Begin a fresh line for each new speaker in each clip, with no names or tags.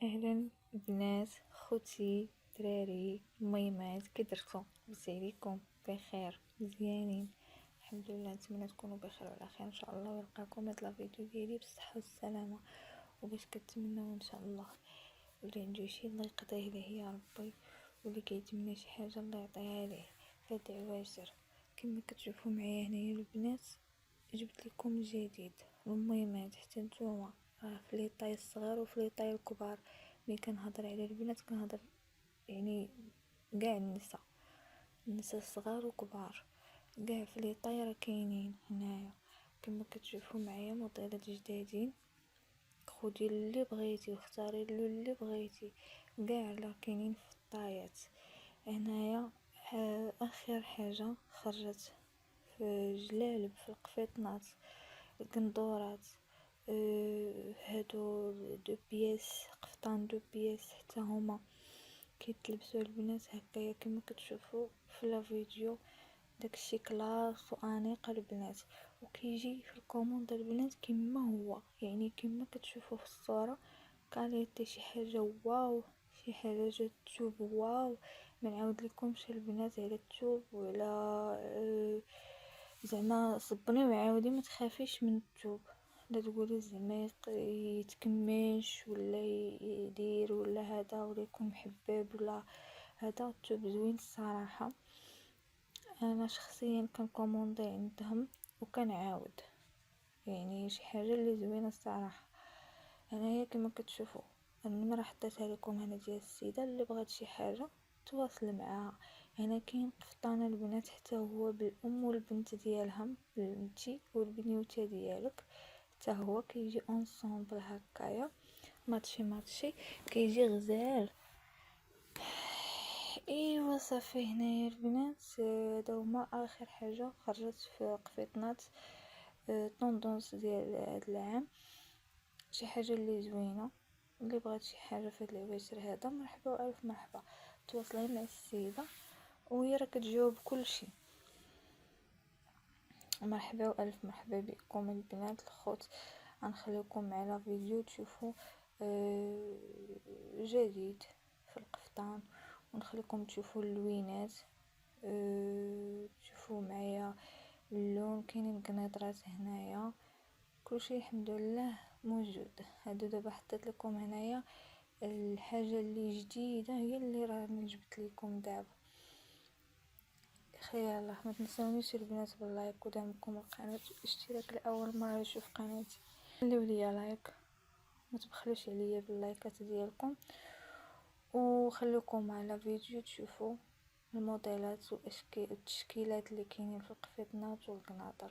اهلا بنات خوتي دراري الميمات، كي درتو؟ لاباس عليكم؟ بخير مزيانين؟ الحمد لله. نتمنى تكونوا بخير وعلى خير ان شاء الله، ويلقاكم هاد الفيديو ديالي بالصحه والسلامه. وباش كتمناو ان شاء الله اللي عنده شي الله يقضيه ليه يا ربي، واللي كيتمنى شي حاجه الله يعطيها ليه. هاد العواشر كما كتشوفوا معايا هنايا البنات، جبت لكم جديد الميمات حتى نتوما في لي طاي الصغار وفي لي طاي الكبار. ملي كنهضر على البنات كنهضر يعني كاع النساء الصغار وكبار، كاع في لي طاي راه كاينين هنايا. كما كتشوفوا معايا موديلات جدادين، خدي اللي بغيتي واختاري له اللي بغيتي، كاع راه كاينين في الطايات هنايا. اخر حاجه خرجت في جلالب، في القفيطنات، القندورات، هادو دو بياس، قفطان دو بياس حتى هما كيتلبسوا البنات هكايا كما كتشوفوا في لا فيديو. داكشي كلاس وانيق البنات، وكيجي في الكوموند البنات كما هو، يعني كما كتشوفوا في الصوره كاليتي شي حاجه واو، شي حاجه جات تشوب واو. ما نعاود لكمش البنات على التوب وعلى زعما صبني وعاودي ما تخافيش من التوب. لا تقولي زعما يتكمش ولا يدير ولا هذا ولا يكون محبب ولا هذا. التوب زوين الصراحه. انا شخصيا كنكوموندي عندهم وكنعاود، يعني شي حاجه اللي زوينه الصراحه. هنايا كما كتشوفوا النمره حطيتها لكم هنا ديال السيده اللي بغات شي حاجه تواصل معاها. هنا كاين قفطان البنات حتى هو بالام والبنت ديالها، بنتي والبنيوته ديالك حتى هو كيجي اونصومبل هكايا ماتشي كيجي غزال. ايوا صافي هنايا البنات هذا هما اخر حاجه خرجت في قفيطنات طوندونس ديال هذا العام. شي حاجه اللي زوينه، اللي بغات شي حاجه في هاد العواشر هذا مرحبا والف مرحبا، تواصلي مع السيده وهي راه كتجاوب كلشي. مرحبا والف مرحبا بكم البنات الخوت. غنخليكم على فيديو تشوفوا جديد في القفطان، ونخليكم تشوفوا اللوينات، تشوفوا معايا اللون. كاينين قنيطرات هنايا، كلشي الحمد لله موجود. هادو دابا حطيت لكم هنايا الحاجه اللي جديده، هي اللي راني جبت لكم دابا. خير الله ما تنسونيش البنات باللايك ودعمكم القناه والاشتراك لاول مره يشوف قناتي. خليو ليا لايك، ما تبخلوش عليا باللايكات ديالكم، وخليكم على فيديو تشوفوا الموديلات والتشكيلات اللي كاينين في القفيطنات والقناطر.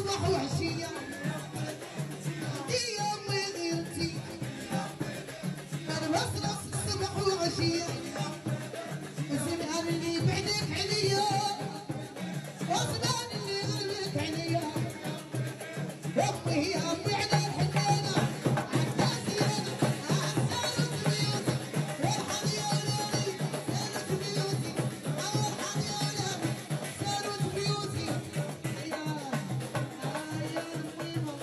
صباح وعشية يا أمي غيرتي أنا بصرخ صباح وعشية زمان اللي بعدك عليا وزمان اللي غلبك عليا أمي يا أمي على الحنانة عالناس سالت بيوتي وارحم يا ولادي سالت بيوتي وارحم يا ولادي سالت بيوتي يا الميمة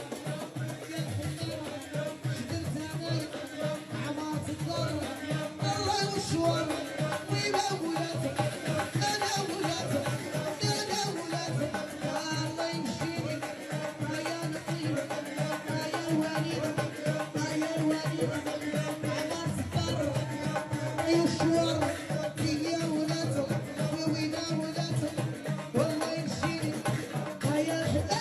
يا الحنانة شدرت علي عمارة الدار الله والشوار ويبا ولادك أنا ولادك أنا ولادك الله يمشيني يا الطيبة يا الوليدة يا الوليدة عمارة الدار يا الشوار يا ولادك ووينا ولادك والله يمشيني يا الحنانة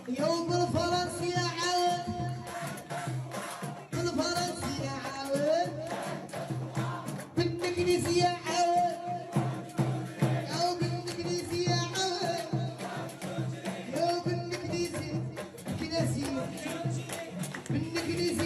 يوم بالفرنسي يا عود بالفرنسي يا عود بالانجليزي يا عود او بالانجليزي يا عود او بالانجليزي كناسي بالانجليزي